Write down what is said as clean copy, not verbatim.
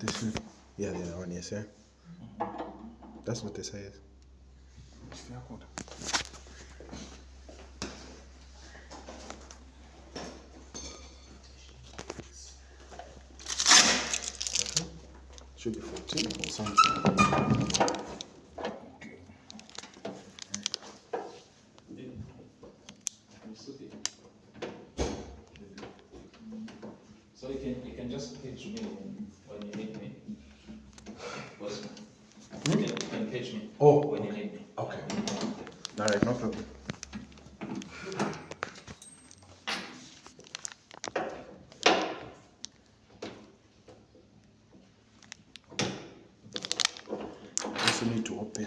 This one? Yeah, the other one, yes, sir. That's what this says. Should be 14 or something. So you can just pitch me when you need me. You can pitch me when you need me. Okay. All right, no problem. Also need to open